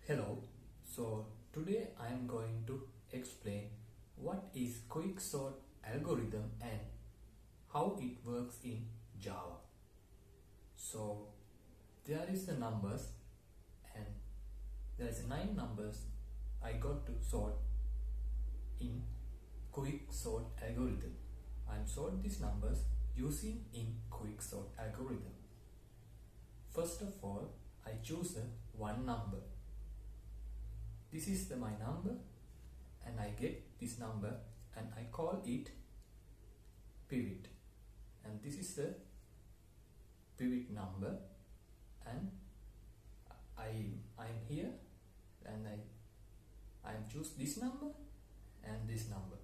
Hello, so today I am going to explain what is Quicksort algorithm and how it works in Java. So there is the numbers and there is 9 numbers I got to sort in Quicksort algorithm. I am sort these numbers using in Quicksort algorithm. First of all, I choose one number. This is my number and I get this number and I call it pivot, and this is the pivot number, and I'm here and I choose this number and this number.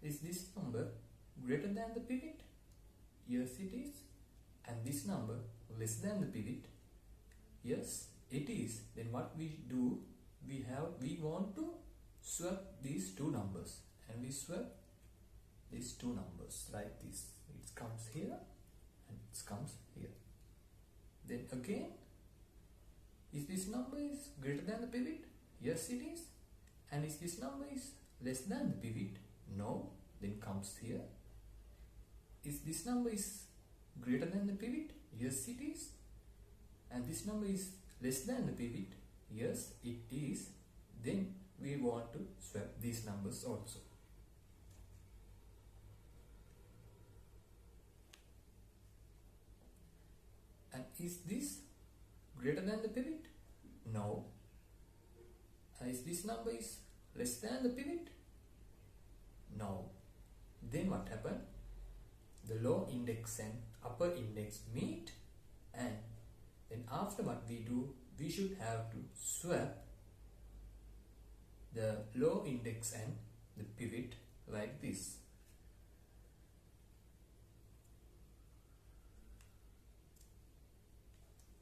Is this number greater than the pivot? Yes, it is. And this number less than the pivot? Yes, it is. Then what we do, we want to swap these two numbers, and we swap these two numbers like this. It comes here and it comes here. Then again, is this number is greater than the pivot? Yes, it is. And is this number is less than the pivot? No. Then comes here. Is this number is greater than the pivot? Yes, it is. And this number is less than the pivot? Yes, it is. Then we want to swap these numbers also. And is this greater than the pivot? No. And is this number is less than the pivot? No. Then what happened? The low index and upper index meet, and then after what we do, we should have to swap the low index and the pivot like this.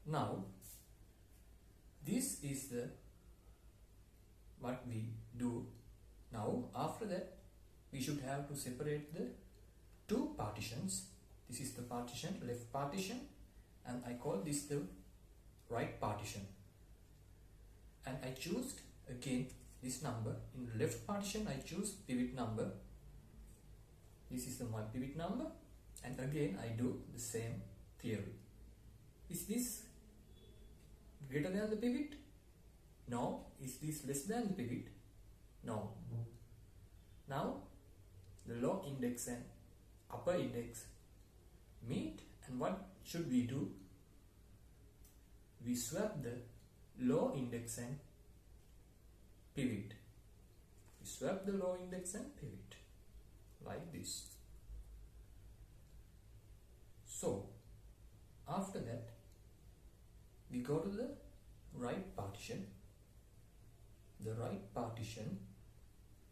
Now this is the what we do. Now after that we should have to separate the two partitions. This is the partition, left partition, and I call this the right partition. And I choose again this number. In the left partition I choose pivot number. This is my pivot number, and again I do the same theory. Is this greater than the pivot? No. Is this less than the pivot? No. Now the low index and upper index meet, and what should we do? We swap the low index and pivot. We swap the low index and pivot like this. So after that we go to the right partition. The right partition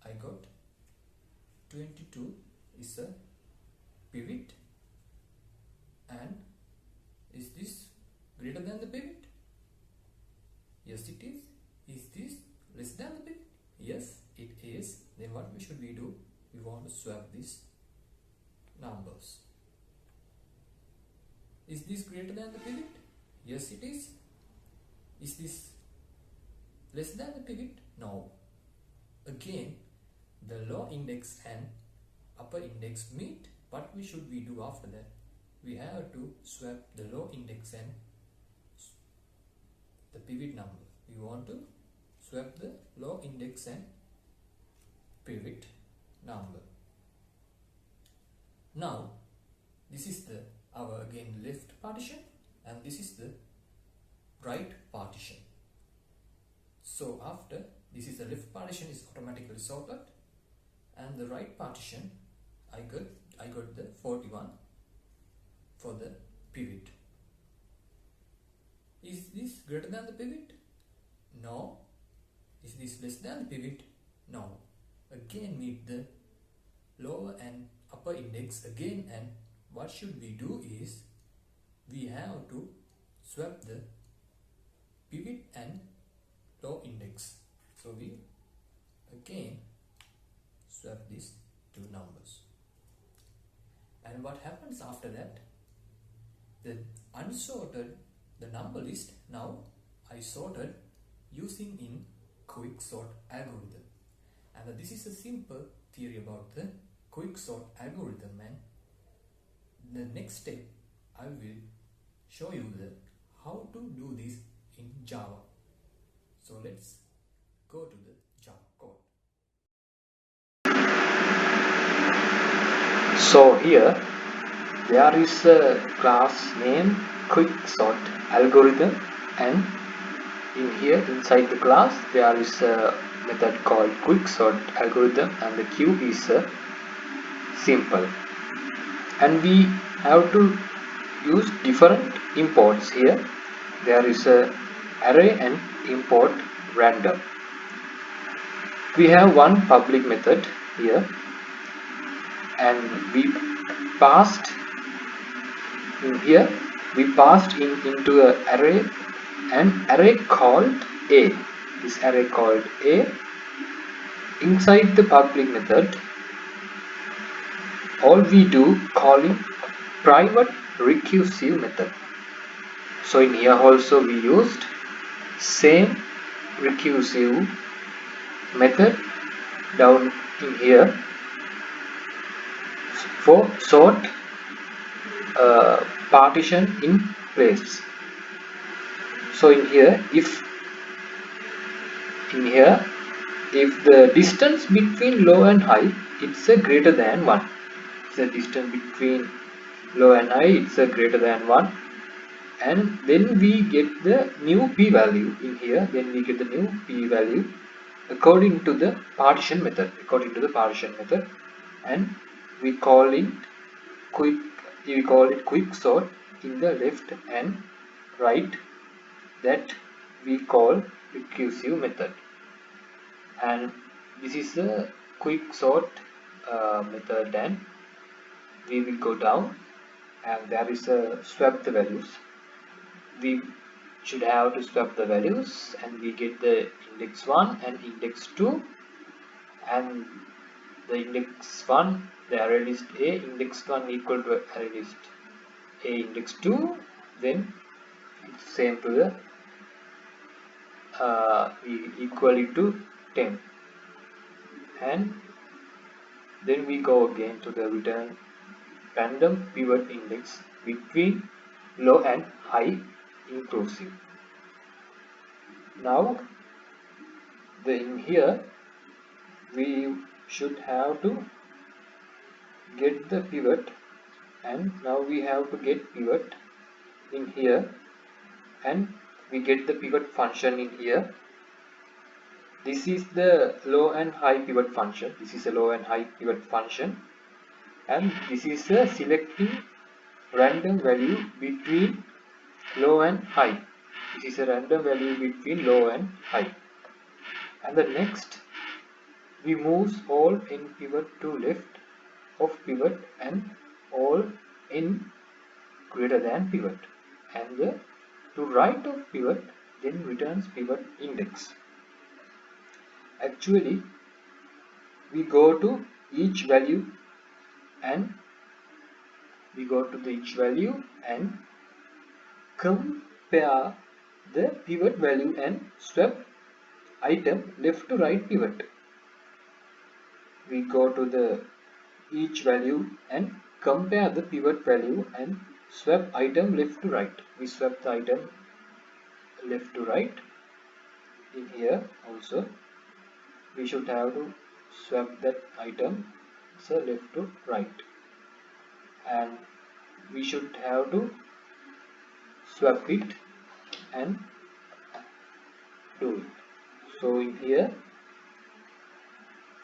I got 22 is a pivot, and is this greater than the pivot? Yes, it is. Is this less than the pivot? Yes, it is. Then what should we do? We want to swap these numbers. Is this greater than the pivot? Yes, it is. Is this less than the pivot? No. Again, the low index and upper index meet. What should we do after that? We have to swap the low index and the pivot number. We want to swap the low index and pivot number. Now this is the our again left partition, and this is the right partition. So after this is the left partition is automatically sorted, and the right partition I got the 41 for the pivot. Is this greater than the pivot? No. Is this less than the pivot? No. Again meet the lower and upper index again, and what should we do is we have to swap the pivot and low index. So we again swap these two numbers. And what happens after that? The unsorted, the number list, now I sorted using in quicksort algorithm. And this is a simple theory about the quicksort algorithm, and the next step I will show you how to do this in Java. So let's go to the Java code. So here there is a class named Quicksort algorithm, and in here inside the class there is a method called Quicksort algorithm, and the queue is simple, and we have to use different imports here. There is a array and import random. We have one public method here, and we passed in here we passed into an array called a. This array called a, inside the public method all we do calling private recursive method. So in here also we used same recursive method down in here for sort partition in place. So in here if the distance between low and high it's a greater than 1, the distance between low and high it's a greater than 1, and then we get the new p value in here. Then we get the new p value according to the partition method, and we call it quicksort in the left and right, that we call recursive method. And this is a quicksort method, and we will go down, and there is a swap the values. We should have to swap the values, and we get the index 1 and index 2, and the index 1 the array list A, index 1 equal to array list A index 2, then it's same to the equally to 10, and then we go again to the return random pivot index between low and high inclusive. Now in here we should have to get the pivot, and now we have to get pivot in here, and we get the pivot function in here. This is the low and high pivot function. And this is a selecting random value between low and high. And the next we moves all in pivot to left of pivot and all in greater than pivot, and the to right of pivot then returns pivot index. Actually we go to each value and compare the pivot value and swap item left to right pivot. We go to the each value and compare the pivot value and swap item left to right. We swap the item left to right. In here also we should have to swap that item so left to right, and we should have to swap it and do it. So in here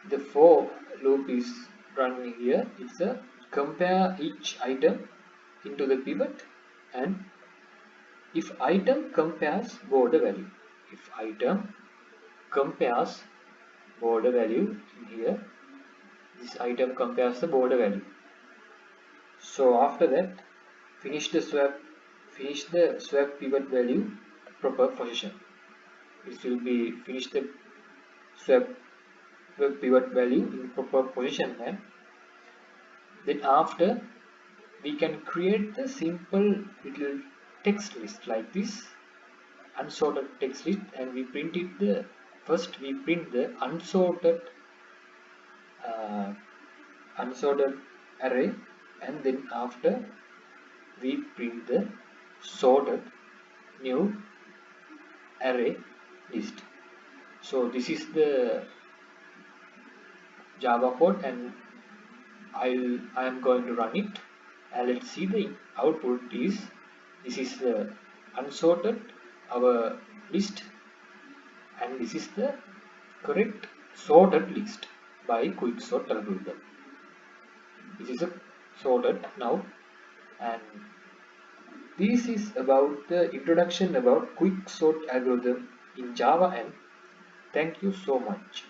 the for loop is running here. It's a compare each item into the pivot, and if item compares border value, in here this item compares the border value. So after that finish the swap pivot value proper position. It will be finish the swap pivot value in proper position, and then after we can create the simple little text list like this. unsorted text list, and we printed the first we print the unsorted array, and then after we print the sorted new array list. So this is the Java code, and I am going to run it, and let's see the output is this is the unsorted our list, and this is the correct sorted list by Quicksort algorithm. This is a sorted now, and this is about the introduction about Quicksort algorithm in Java, and thank you so much.